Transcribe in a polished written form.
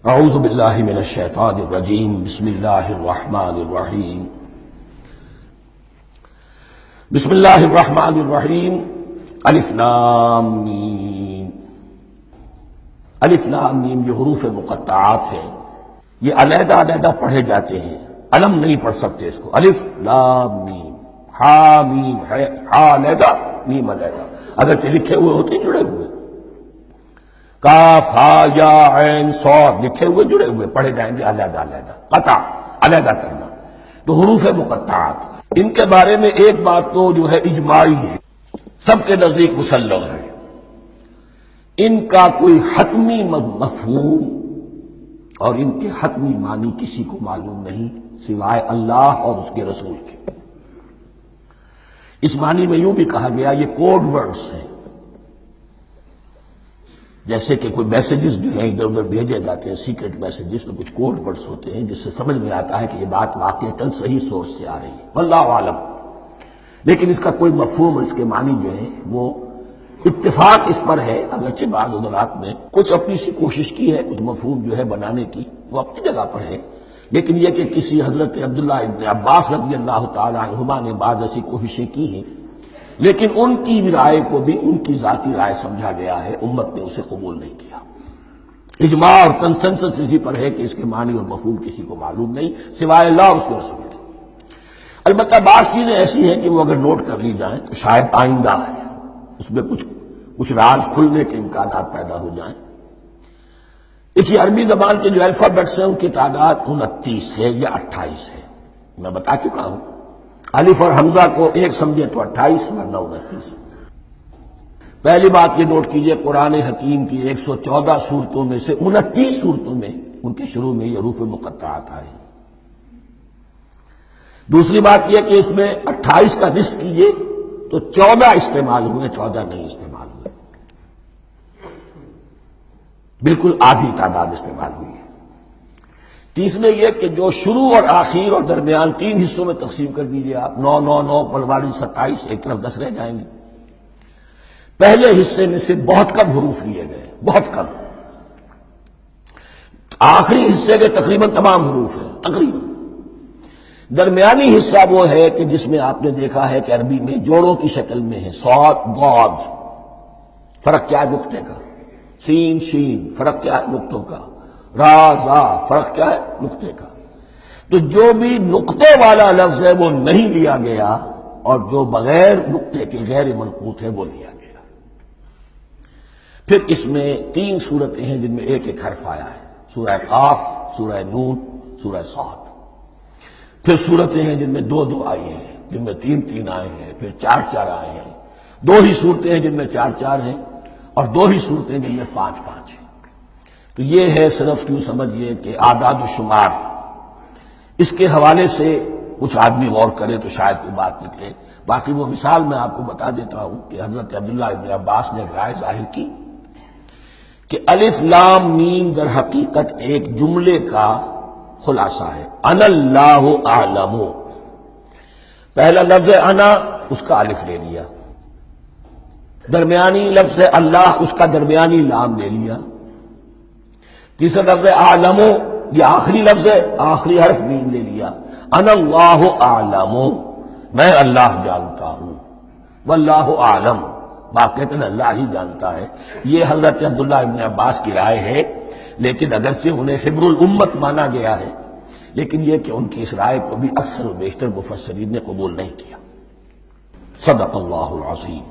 اعوذ باللہ من الشیطان الرجیم بسم اللہ الرحمن الرحیم بسم اللہ الرحمن الرحیم الف لام میم۔ الف لام میم یہ حروف مقطعات ہیں، یہ علیحدہ علیحدہ پڑھے جاتے ہیں، علم نہیں پڑھ سکتے اس کو۔ الف لام میم، ہا میم ہے، ہا علیحدہ میم علیحدہ، اگرچہ لکھے ہوئے ہوتے ہیں جڑے ہوئے، کاف ہا یا عین صاد لکھے ہوئے جڑے ہوئے پڑھے جائیں گے علیحدہ علیحدہ، قطع علیحدہ کرنا۔ تو حروف مقطعات، ان کے بارے میں ایک بات تو جو ہے اجماعی ہے، سب کے نزدیک مسلم ہے، ان کا کوئی حتمی مفہوم اور ان کے حتمی معنی کسی کو معلوم نہیں سوائے اللہ اور اس کے رسول کے۔ اس معنی میں یوں بھی کہا گیا یہ کوڈ ورڈز ہیں، جیسے کہ کوئی میسیجز جو ہیں ادھر ادھر بھیجے جاتے ہیں، سیکرٹ میسیجز، تو کچھ کوڈ ورڈز ہوتے ہیں جس سے سمجھ میں آتا ہے کہ یہ بات واقعتاً صحیح سورس سے آ رہی ہے، واللہ عالم۔ لیکن اس کا کوئی مفہوم اور اس کے معنی جو ہے وہ اتفاق اس پر ہے، اگرچہ بعض حضرات نے کچھ اپنی سی کوشش کی ہے، کچھ مفہوم جو ہے بنانے کی، وہ اپنی جگہ پر ہے، لیکن یہ کہ کسی حضرت عبداللہ ابن عباس رضی اللہ تعالی عنہما نے بعض ایسی کوششیں کی ہیں، لیکن ان کی رائے کو بھی ان کی ذاتی رائے سمجھا گیا ہے، امت نے اسے قبول نہیں کیا۔ اجماع اور کنسنسس اسی پر ہے کہ اس کے معنی اور مفہوم کسی کو معلوم نہیں سوائے اللہ اور اس کے رسول کے۔ البتہ بعض چیزیں ایسی ہیں کہ وہ اگر نوٹ کر لی جائیں تو شاید آئندہ ہے اس میں کچھ راز کھلنے کے امکانات پیدا ہو جائیں۔ دیکھیے عربی زبان کے جو الفابیٹس ہیں ان کی تعداد 29 ہے یا 28 ہے، میں بتا چکا ہوں۔ الف اور حمزہ کو ایک سمجھے تو 28 ورنہ 29۔ پہلی بات یہ نوٹ کیجئے، قرآن حکیم کی 114 صورتوں میں سے 29 صورتوں میں ان کے شروع میں یہ حروف مقطعات آئے۔ دوسری بات یہ کہ اس میں 28 کا نصف کیجئے تو 14 استعمال ہوئے، 14 نہیں استعمال ہوئے، بالکل آدھی تعداد استعمال ہوئی ہے۔ تیسرے یہ کہ جو شروع اور آخر اور درمیان 3 حصوں میں تقسیم کر دیجئے آپ، 9 9 9 پلواری 27، ایک طرف 10 رہ جائیں گے۔ پہلے حصے میں سے بہت کم حروف لیے گئے، بہت کم۔ آخری حصے کے تقریباً تمام حروف ہیں، تقریباً۔ درمیانی حصہ وہ ہے کہ جس میں آپ نے دیکھا ہے کہ عربی میں جوڑوں کی شکل میں ہے، صاد ضاد، فرق کیا ہے نقطے کا، سین شین، فرق کیا ہے نقطوں کا، را زا، فرق کیا ہے نقطے کا۔ تو جو بھی نقطے والا لفظ ہے وہ نہیں لیا گیا، اور جو بغیر نقطے کے غیر منقوط ہے وہ لیا گیا۔ پھر اس میں 3 صورتیں ہیں جن میں ایک ایک حرف آیا ہے، سورہ قاف، سورہ نون، سورہ صاد۔ پھر صورتیں ہیں جن میں 2 2 آئی ہیں، جن میں 3 3 آئے ہیں، پھر 4 4 آئے ہیں، 2 ہی صورتیں ہیں جن میں 4 4 ہیں، اور 2 ہی صورتیں جن میں 5 5 ہیں۔ تو یہ ہے صرف کیوں سمجھیے کہ اعداد و شمار۔ اس کے حوالے سے کچھ آدمی غور کرے تو شاید کوئی بات نکلے۔ باقی وہ مثال میں آپ کو بتا دیتا ہوں کہ حضرت عبداللہ ابن عباس نے رائے ظاہر کی کہ الف لام میم در حقیقت ایک جملے کا خلاصہ ہے، انا اللہ اعلم۔ پہلا لفظ انا، اس کا الف لے لیا، درمیانی لفظ اللہ، اس کا درمیانی لام لے لیا، تیسرا لفظ اعلم، یہ آخری لفظ ہے، آخری حرف میم لے لیا، انا اللہ اعلم، میں اللہ جانتا ہوں، واللہ اعلم، واقعتاً اللہ ہی جانتا ہے۔ یہ حضرت عبداللہ ابن عباس کی رائے ہے، لیکن اگرچہ انہیں حبر الامت مانا گیا ہے، لیکن یہ کہ ان کی اس رائے کو بھی اکثر و بیشتر مفسرین نے قبول نہیں کیا۔ صدق اللہ العظیم۔